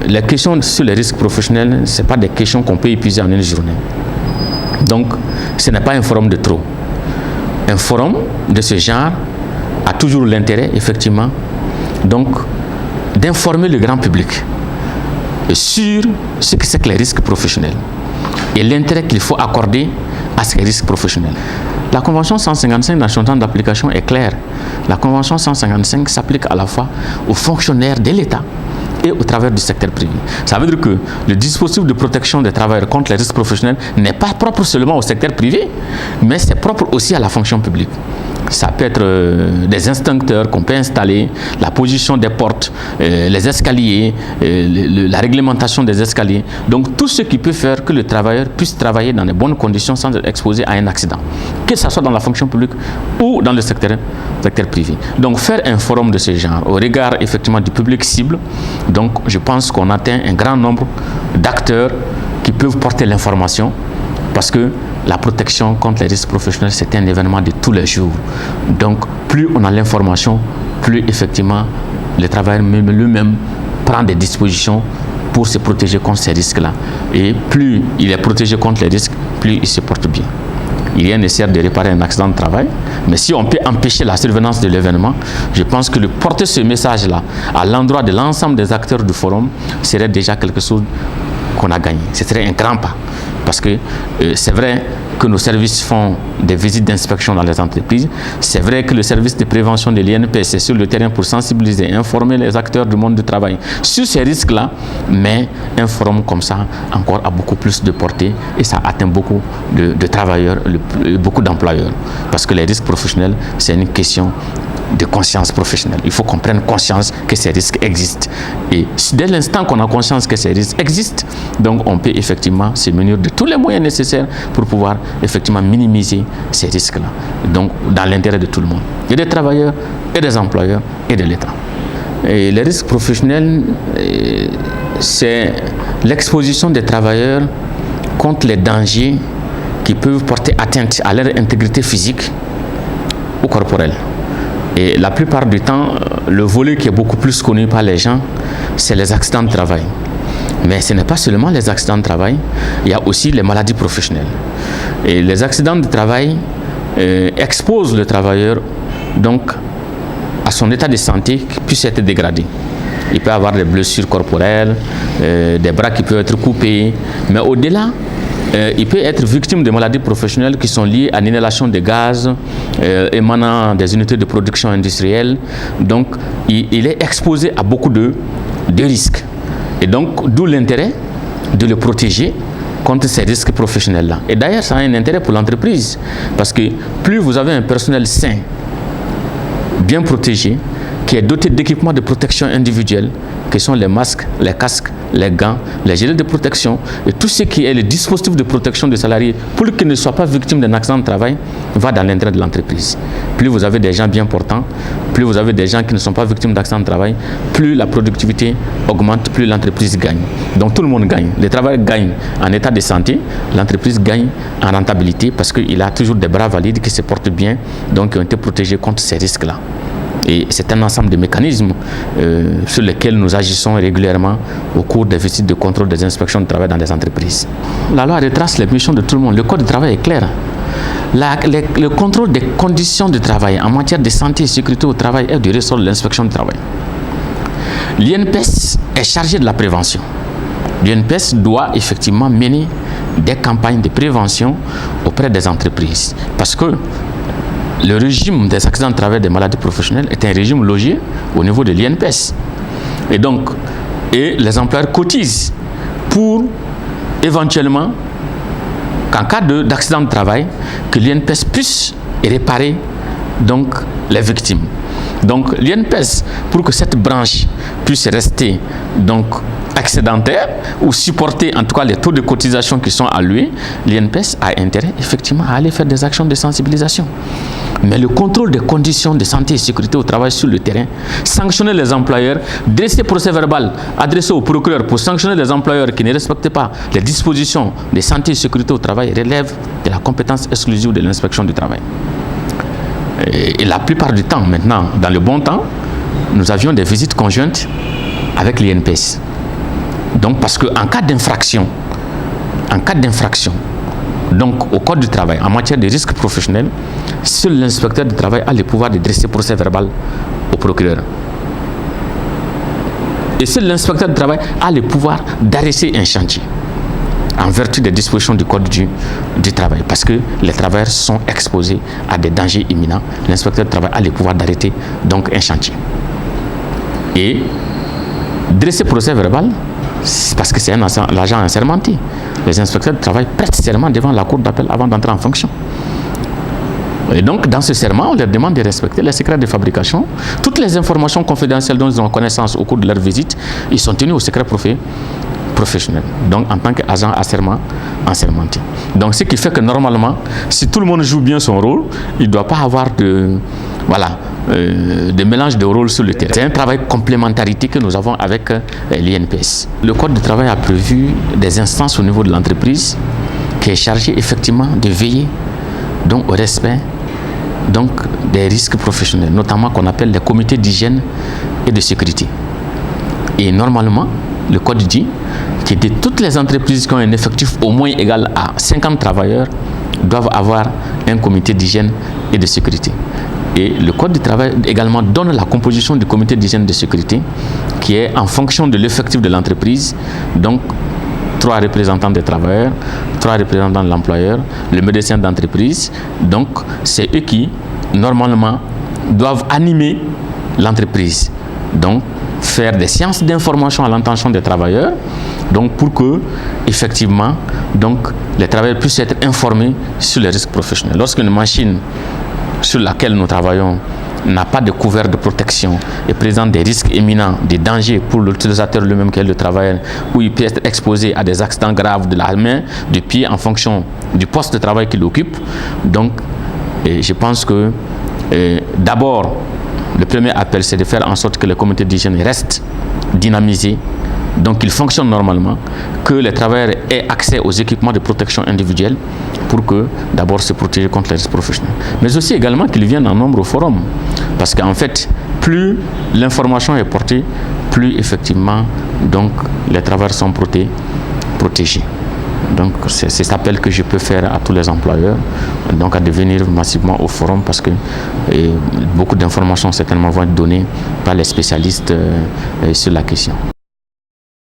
les questions sur les risques professionnels, ce n'est pas des questions qu'on peut épuiser en une journée. Donc, ce n'est pas un forum de trop. Un forum de ce genre a toujours l'intérêt, effectivement, donc, d'informer le grand public sur ce que c'est que les risques professionnels et l'intérêt qu'il faut accorder à ces risques professionnels. La Convention 155 dans son temps d'application est claire. La Convention 155 s'applique à la fois aux fonctionnaires de l'État et au travers du secteur privé. Ça veut dire que le dispositif de protection des travailleurs contre les risques professionnels n'est pas propre seulement au secteur privé, mais c'est propre aussi à la fonction publique. Ça peut être des instincteurs qu'on peut installer, la position des portes, les escaliers, la réglementation des escaliers. Donc tout ce qui peut faire que le travailleur puisse travailler dans de bonnes conditions sans être exposé à un accident, que ce soit dans la fonction publique ou dans le secteur privé. Donc faire un forum de ce genre au regard effectivement du public cible, donc je pense qu'on atteint un grand nombre d'acteurs qui peuvent porter l'information, parce que la protection contre les risques professionnels, c'est un événement de tous les jours. Donc, plus on a l'information, plus effectivement le travailleur lui-même prend des dispositions pour se protéger contre ces risques-là. Et plus il est protégé contre les risques, plus il se porte bien. Il est nécessaire de réparer un accident de travail, mais si on peut empêcher la survenance de l'événement, je pense que de porter ce message-là à l'endroit de l'ensemble des acteurs du forum serait déjà quelque chose qu'on a gagné. Ce serait un grand pas. Parce que c'est vrai que nos services font des visites d'inspection dans les entreprises. C'est vrai que le service de prévention de l'INPS est sur le terrain pour sensibiliser et informer les acteurs du monde du travail sur ces risques-là. Mais un forum comme ça, encore, a beaucoup plus de portée et ça atteint beaucoup de travailleurs, beaucoup d'employeurs. Parce que les risques professionnels, c'est une question de conscience professionnelle. Il faut qu'on prenne conscience que ces risques existent. Et dès l'instant qu'on a conscience que ces risques existent, donc on peut effectivement se munir de tous les moyens nécessaires pour pouvoir effectivement minimiser ces risques-là. Donc dans l'intérêt de tout le monde. Et des travailleurs, et des employeurs, et de l'État. Et les risques professionnels, c'est l'exposition des travailleurs contre les dangers qui peuvent porter atteinte à leur intégrité physique ou corporelle. Et la plupart du temps, le volet qui est beaucoup plus connu par les gens, c'est les accidents de travail. Mais ce n'est pas seulement les accidents de travail, il y a aussi les maladies professionnelles. Et les accidents de travail exposent le travailleur donc à son état de santé qui puisse être dégradé. Il peut avoir des blessures corporelles, des bras qui peuvent être coupés, mais au-delà, il peut être victime de maladies professionnelles qui sont liées à l'inhalation de gaz émanant des unités de production industrielle. Donc, il est exposé à beaucoup de risques. Et donc, d'où l'intérêt de le protéger contre ces risques professionnels-là. Et d'ailleurs, ça a un intérêt pour l'entreprise, parce que plus vous avez un personnel sain, bien protégé, qui est doté d'équipements de protection individuelle, qui sont les masques, les casques, les gants, les gilets de protection et tout ce qui est le dispositif de protection des salariés pour qu'ils ne soient pas victimes d'un accident de travail, va dans l'intérêt de l'entreprise. Plus vous avez des gens bien portants, plus vous avez des gens qui ne sont pas victimes d'accidents de travail, plus la productivité augmente, plus l'entreprise gagne. Donc tout le monde gagne. Les travailleurs gagnent en état de santé, l'entreprise gagne en rentabilité parce qu'il a toujours des bras valides qui se portent bien, donc qui ont été protégés contre ces risques-là. Et c'est un ensemble de mécanismes sur lesquels nous agissons régulièrement au cours des visites de contrôle des inspections de travail dans les entreprises. La loi retrace les missions de tout le monde. Le code du travail est clair. Le contrôle des conditions de travail en matière de santé et sécurité au travail est du ressort de l'inspection du travail. L'INPS est chargé de la prévention. L'INPS doit effectivement mener des campagnes de prévention auprès des entreprises parce que le régime des accidents de travail des maladies professionnelles est un régime logé au niveau de l'INPS. Et donc, les employeurs cotisent pour éventuellement, qu'en cas d'accident de travail, que l'INPS puisse réparer donc les victimes. Donc l'INPS, pour que cette branche puisse rester donc excédentaire ou supporter en tout cas les taux de cotisation qui sont alloués, l'INPS a intérêt effectivement à aller faire des actions de sensibilisation. Mais le contrôle des conditions de santé et sécurité au travail sur le terrain, sanctionner les employeurs, dresser procès verbal adressé au procureur pour sanctionner les employeurs qui ne respectent pas les dispositions de santé et sécurité au travail relève de la compétence exclusive de l'inspection du travail. Et la plupart du temps, maintenant, dans le bon temps, nous avions des visites conjointes avec l'INPS. Donc parce qu'en cas d'infraction, donc au code du travail, en matière de risques professionnels, seul l'inspecteur du travail a le pouvoir de dresser procès verbal au procureur. Et seul l'inspecteur du travail a le pouvoir d'arrêter un chantier en vertu des dispositions du code du travail, parce que les travailleurs sont exposés à des dangers imminents. L'inspecteur du travail a le pouvoir d'arrêter donc un chantier. Et dresser procès verbal, parce que c'est l'agent assermenté. Les inspecteurs du travail prêtent serment devant la cour d'appel avant d'entrer en fonction. Et donc, dans ce serment, on leur demande de respecter les secrets de fabrication. Toutes les informations confidentielles dont ils ont connaissance au cours de leur visite, ils sont tenus au secret professionnel. Donc, en tant qu'agent assermenté. Donc, ce qui fait que normalement, si tout le monde joue bien son rôle, il ne doit pas avoir de mélange de rôles sur le terrain. C'est un travail de complémentarité que nous avons avec l'INPS. Le Code du travail a prévu des instances au niveau de l'entreprise qui est chargée effectivement de veiller donc, au respect donc, des risques professionnels, notamment qu'on appelle les comités d'hygiène et de sécurité. Et normalement, le Code dit que toutes les entreprises qui ont un effectif au moins égal à 50 travailleurs doivent avoir un comité d'hygiène et de sécurité. Et le Code du travail également donne la composition du comité d'hygiène et de sécurité qui est en fonction de l'effectif de l'entreprise. Donc, 3 représentants des travailleurs, 3 représentants de l'employeur, le médecin d'entreprise. Donc, c'est eux qui, normalement, doivent animer l'entreprise. Donc, faire des séances d'information à l'intention des travailleurs, donc pour que, effectivement, donc, les travailleurs puissent être informés sur les risques professionnels. Lorsqu'une machine sur laquelle nous travaillons n'a pas de couvert de protection et présente des risques éminents, des dangers pour l'utilisateur lui-même qui est le travailleur, où il peut être exposé à des accidents graves de la main, du pied, en fonction du poste de travail qu'il occupe. Donc, je pense que d'abord, le premier appel, c'est de faire en sorte que le comité d'hygiène reste dynamisé, donc qu'il fonctionne normalement, que les travailleurs aient accès aux équipements de protection individuelle pour que, d'abord, se protéger contre les risques professionnels. Mais aussi également qu'ils viennent en nombre au forum. Parce qu'en fait, plus l'information est portée, plus effectivement, donc, les travailleurs sont protégés. Donc, c'est cet appel que je peux faire à tous les employeurs, donc à devenir massivement au forum parce que beaucoup d'informations certainement vont être données par les spécialistes sur la question.